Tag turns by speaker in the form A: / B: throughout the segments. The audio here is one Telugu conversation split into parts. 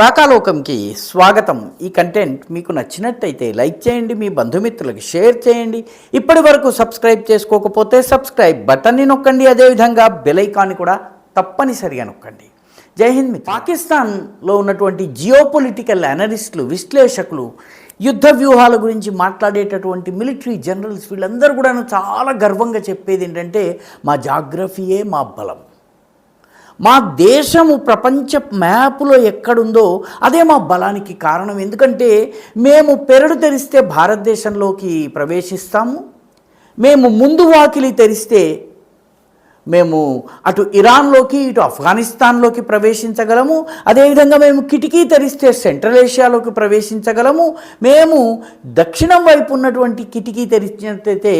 A: రాకాలోకంకి స్వాగతం. ఈ కంటెంట్ మీకు నచ్చినట్టయితే లైక్ చేయండి, మీ బంధుమిత్రులకు షేర్ చేయండి. ఇప్పటి వరకు సబ్స్క్రైబ్ చేసుకోకపోతే సబ్స్క్రైబ్ బటన్ని నొక్కండి. అదేవిధంగా బెల్ ఐకాన్ని కూడా తప్పనిసరిగా నొక్కండి. జై హింద్. పాకిస్తాన్లో ఉన్నటువంటి జియోపొలిటికల్ అనలిస్టులు, విశ్లేషకులు, యుద్ధ వ్యూహాల గురించి మాట్లాడేటటువంటి మిలిటరీ జనరల్స్ వీళ్ళందరూ కూడా చాలా గర్వంగా చెప్పేది ఏంటంటే మా జాగ్రఫీయే మా బలం. మా దేశము ప్రపంచ మ్యాప్లో ఎక్కడుందో అదే మా బలానికి కారణం. ఎందుకంటే మేము పెరడు తెరిస్తే భారతదేశంలోకి ప్రవేశిస్తాము, మేము ముందు వాకిలి తెరిస్తే మేము అటు ఇరాన్లోకి ఇటు ఆఫ్ఘనిస్తాన్లోకి ప్రవేశించగలము. అదేవిధంగా మేము కిటికీ తెరిస్తే సెంట్రల్ ఏషియాలోకి ప్రవేశించగలము. మేము దక్షిణం వైపు ఉన్నటువంటి కిటికీ తెరిచినట్లయితే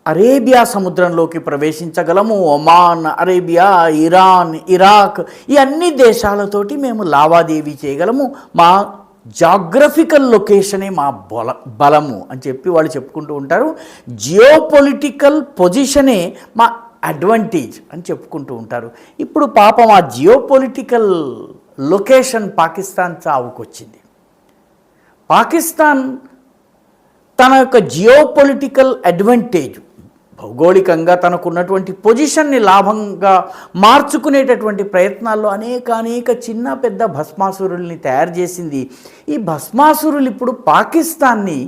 A: అరేబియా సముద్రంలోకి ప్రవేశించగలము. ఒమాన్, అరేబియా, ఇరాన్, ఇరాక్ ఈ అన్ని దేశాలతోటి మేము లావాదేవీ చేయగలము. మా జాగ్రఫికల్ లొకేషనే మా బలము అని చెప్పి వాళ్ళు చెప్పుకుంటూ ఉంటారు. జియోపొలిటికల్ పొజిషనే మా అడ్వాంటేజ్ అని చెప్పుకుంటూ ఉంటారు. ఇప్పుడు పాపం ఆ జియోపొలిటికల్ లొకేషన్ పాకిస్తాన్ చావుకొచ్చింది. పాకిస్తాన్ తన యొక్క జియోపొలిటికల్ అడ్వాంటేజ్, భౌగోళికంగా తనకున్నటువంటి పొజిషన్ని లాభంగా మార్చుకునేటటువంటి ప్రయత్నాల్లో అనేక చిన్న పెద్ద భస్మాసురుల్ని తయారు చేసింది. ఈ భస్మాసురులు ఇప్పుడు పాకిస్తాన్ని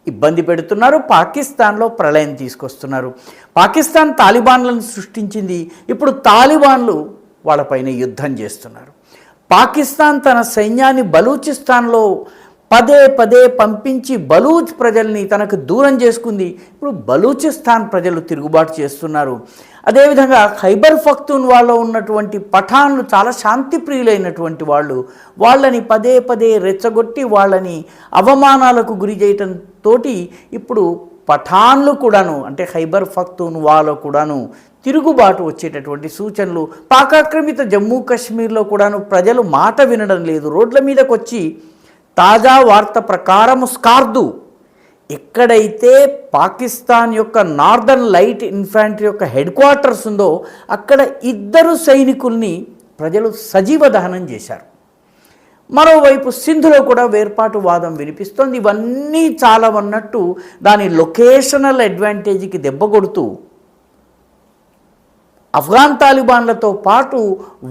A: ఇబ్బంది పెడుతున్నారు, పాకిస్తాన్లో ప్రళయం తీసుకొస్తున్నారు. పాకిస్తాన్ తాలిబాన్లను సృష్టించింది, ఇప్పుడు తాలిబాన్లు వాళ్ళపైన యుద్ధం చేస్తున్నారు. పాకిస్తాన్ తన సైన్యాన్ని బలూచిస్తాన్లో పదే పంపించి బలూచ్ ప్రజల్ని తనకు దూరం చేసుకుంది. ఇప్పుడు బలూచిస్తాన్ ప్రజలు తిరుగుబాటు చేస్తున్నారు. అదేవిధంగా ఖైబర్ పఖ్తూన్వాలో ఉన్నటువంటి పఠాన్లు చాలా శాంతిప్రియులైనటువంటి వాళ్ళు, వాళ్ళని పదే రెచ్చగొట్టి వాళ్ళని అవమానాలకు గురి చేయటంతో ఇప్పుడు పఠాన్లు కూడాను, అంటే ఖైబర్ పఖ్తూన్వాలో కూడాను తిరుగుబాటు వచ్చేటటువంటి సూచనలు. పాకాక్రమిత జమ్మూ కాశ్మీర్లో కూడాను ప్రజలు మాట వినడం లేదు, రోడ్ల మీదకి వచ్చి తాజా వార్త ప్రకారం స్కార్దు ఎక్కడైతే పాకిస్తాన్ యొక్క నార్దర్న్ లైట్ ఇన్ఫాంట్రీ యొక్క హెడ్ క్వార్టర్స్ ఉందో అక్కడ 2 సైనికుల్ని ప్రజలు సజీవ దహనం చేశారు. మరోవైపు సింధులో కూడా వేర్పాటు వాదం వినిపిస్తోంది. ఇవన్నీ చాలవన్నట్టు దాని లొకేషనల్ అడ్వాంటేజ్కి దెబ్బ కొడుతూ ఆఫ్ఘాన్ తాలిబాన్లతో పాటు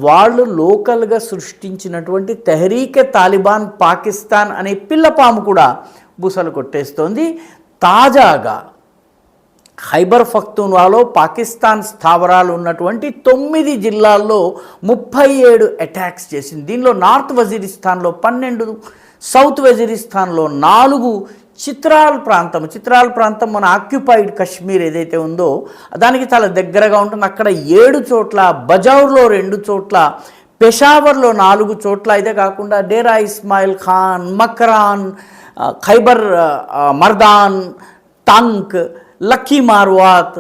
A: వాళ్ళు లోకల్గా సృష్టించినటువంటి తెహరీకే తాలిబాన్ పాకిస్తాన్ అనే పిల్లపాము కూడా బుసలు కొట్టేస్తోంది. తాజాగా ఖైబర్ పఖ్తూన్వాలో పాకిస్తాన్ స్థావరాలు ఉన్నటువంటి 9 జిల్లాల్లో 37 అటాక్స్ చేసింది. దీనిలో నార్త్ వజీరిస్తాన్లో 12, సౌత్ వజీరిస్తాన్లో 4, చిత్రాల్ ప్రాంతం మన ఆక్యుపైడ్ కశ్మీర్ ఏదైతే ఉందో దానికి చాలా దగ్గరగా ఉంటుంది, అక్కడ 7 చోట్ల, బజౌర్లో 2 చోట్ల, పెషావర్లో 4 చోట్ల, ఇదే కాకుండా డేరా ఇస్మాయిల్ ఖాన్, మక్రాన్, ఖైబర్ మర్దాన్, తంక్, లక్కీ మార్వాత్,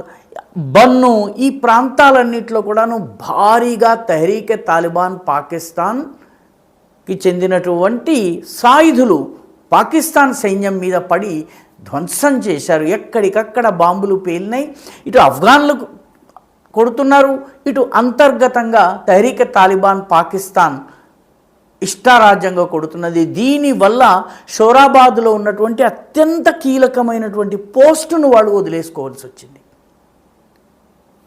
A: బన్ను ఈ ప్రాంతాలన్నింటిలో కూడాను భారీగా తెహరీకే తాలిబాన్ పాకిస్తాన్కి చెందినటువంటి సాయుధులు పాకిస్తాన్ సైన్యం మీద పడి ధ్వంసం చేశారు. ఎక్కడికక్కడ బాంబులు పేలినాయి. ఇటు ఆఫ్ఘన్లు కొడుతున్నారు, ఇటు అంతర్గతంగా తెహరీకే తాలిబాన్ పాకిస్తాన్ ఇష్టారాజ్యంగా కొడుతున్నది. దీనివల్ల షోరాబాద్లో ఉన్నటువంటి అత్యంత కీలకమైనటువంటి పోస్టును వాళ్ళు వదిలేసుకోవాల్సి వచ్చింది.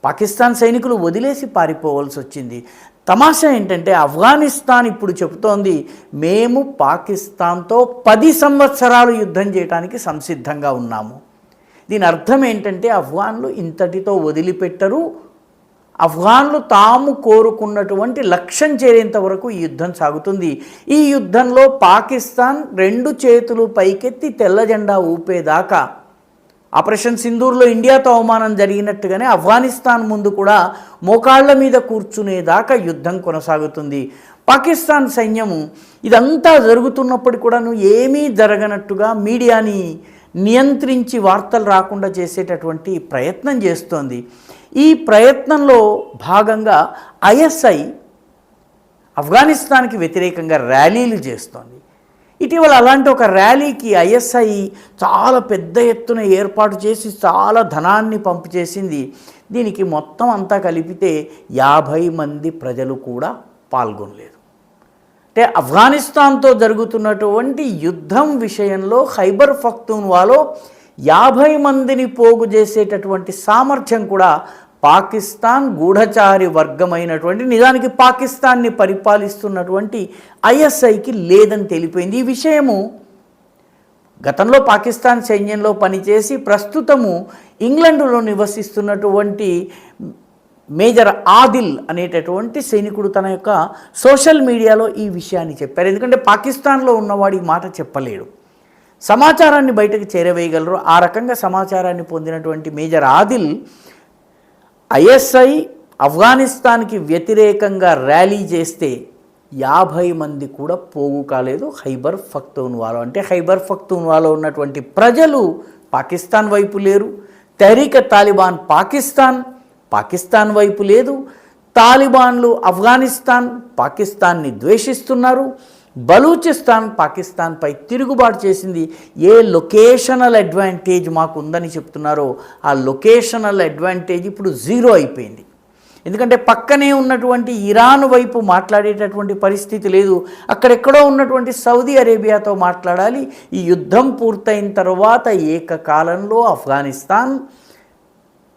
A: పాకిస్తాన్ సైనికులు వదిలేసి పారిపోవాల్సి వచ్చింది. తమాషా ఏంటంటే ఆఫ్ఘనిస్తాన్ ఇప్పుడు చెబుతోంది మేము పాకిస్తాన్తో 10 సంవత్సరాలు యుద్ధం చేయడానికి సంసిద్ధంగా ఉన్నాము. దీని అర్థం ఏంటంటే ఆఫ్ఘన్లు ఇంతటితో వదిలిపెట్టరు, ఆఫ్ఘన్లు తాము కోరుకున్నటువంటి లక్ష్యం చేరేంత వరకు ఈ యుద్ధం సాగుతుంది. ఈ యుద్ధంలో పాకిస్తాన్ 2 చేతులు పైకెత్తి తెల్ల జెండా ఊపేదాకా, ఆపరేషన్ సింధూర్లో ఇండియాతో అవమానం జరిగినట్టుగానే ఆఫ్ఘనిస్తాన్ ముందు కూడా మోకాళ్ల మీద కూర్చునేదాకా యుద్ధం కొనసాగుతుంది. పాకిస్తాన్ సైన్యము ఇదంతా జరుగుతున్నప్పుడు కూడాను ఏమీ జరగనట్టుగా మీడియాని నియంత్రించి వార్తలు రాకుండా చేసేటటువంటి ప్రయత్నం చేస్తోంది. ఈ ప్రయత్నంలో భాగంగా ఐఎస్ఐ ఆఫ్ఘనిస్తాన్కి వ్యతిరేకంగా ర్యాలీలు చేస్తోంది. ఇటీవల అలాంటి ఒక ర్యాలీకి ఐఎస్ఐ చాలా పెద్ద ఎత్తున ఏర్పాటు చేసి చాలా ధనాన్ని పంపు చేసింది. దీనికి మొత్తం అంతా కలిపితే 50 మంది ప్రజలు కూడా పాల్గొనలేదు. అంటే ఆఫ్ఘనిస్తాన్తో జరుగుతున్నటువంటి యుద్ధం విషయంలో ఖైబర్ పఖ్తూన్వాలో 50 మందిని పోగు చేసేటటువంటి సామర్థ్యం కూడా పాకిస్తాన్ గూఢచారి వర్గమైనటువంటి నిజానికి పాకిస్తాన్ని పరిపాలిస్తున్నటువంటి ఐఎస్ఐకి లేదని తెలిపోయింది. ఈ విషయము గతంలో పాకిస్తాన్ సైన్యంలో పనిచేసి ప్రస్తుతము ఇంగ్లండ్లో నివసిస్తున్నటువంటి మేజర్ ఆదిల్ అనేటటువంటి సైనికుడు తన యొక్క సోషల్ మీడియాలో ఈ విషయాన్ని చెప్పారు. ఎందుకంటే పాకిస్తాన్లో ఉన్నవాడు ఈ మాట చెప్పలేడు, సమాచారాన్ని బయటకు చేరవేయగలరు. ఆ రకంగా సమాచారాన్ని పొందినటువంటి మేజర్ ఆదిల్ ఐఎస్ఐ ఆఫ్ఘనిస్తాన్కి వ్యతిరేకంగా ర్యాలీ చేస్తే 50 మంది కూడా పోగు కాలేదు ఖైబర్ పఖ్తూన్వాలో. అంటే ఖైబర్ పఖ్తూన్వాలో ఉన్నటువంటి ప్రజలు పాకిస్తాన్ వైపు లేరు. తెహ్రీక్ తాలిబాన్ పాకిస్తాన్ వైపు లేదు. తాలిబాన్లు పాకిస్తాన్ని ద్వేషిస్తున్నారు. బలూచిస్తాన్ పాకిస్తాన్పై తిరుగుబాటు చేసింది. ఏ లొకేషనల్ అడ్వాంటేజ్ మాకు ఉందని చెప్తున్నారో ఆ లొకేషనల్ అడ్వాంటేజ్ ఇప్పుడు జీరో అయిపోయింది. ఎందుకంటే పక్కనే ఉన్నటువంటి ఇరాన్ వైపు మాట్లాడేటటువంటి పరిస్థితి లేదు. అక్కడెక్కడో ఉన్నటువంటి సౌదీ అరేబియాతో మాట్లాడాలి. ఈ యుద్ధం పూర్తయిన తర్వాత ఏకకాలంలో ఆఫ్ఘనిస్తాన్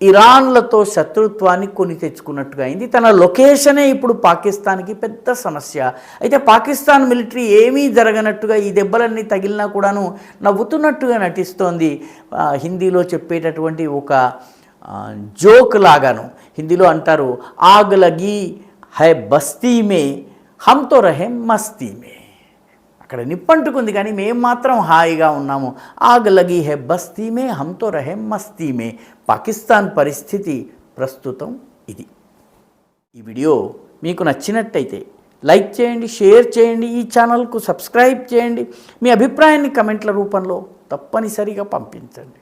A: ఇరాన్లతో శత్రుత్వాన్ని కొని తెచ్చుకున్నట్టుగా అయింది. తన లొకేషనే ఇప్పుడు పాకిస్తాన్కి పెద్ద సమస్య. అయితే పాకిస్తాన్ మిలిటరీ ఏమీ జరగనట్టుగా ఈ దెబ్బలన్నీ తగిలినా కూడాను నవ్వుతున్నట్టుగా నటిస్తోంది. హిందీలో చెప్పేటటువంటి ఒక జోక్ లాగాను హిందీలో అంటారు, ఆగ్ లగి హై బస్తీ మే హమ్ తో రహే మస్తీ మే. అక్కడ నిప్పంటుకుంది కానీ మేము మాత్రం హాయిగా ఉన్నాము. ఆగ్ లగి హై బస్తీ మే హమ్ తో రహే మస్తీ మే. పాకిస్తాన్ పరిస్థితి ప్రస్తుతం ఇది. ఈ వీడియో మీకు నచ్చినట్టయితే లైక్ చేయండి, షేర్ చేయండి, ఈ ఛానల్కు సబ్స్క్రైబ్ చేయండి. మీ అభిప్రాయాన్ని కమెంట్ల రూపంలో తప్పనిసరిగా పంపించండి.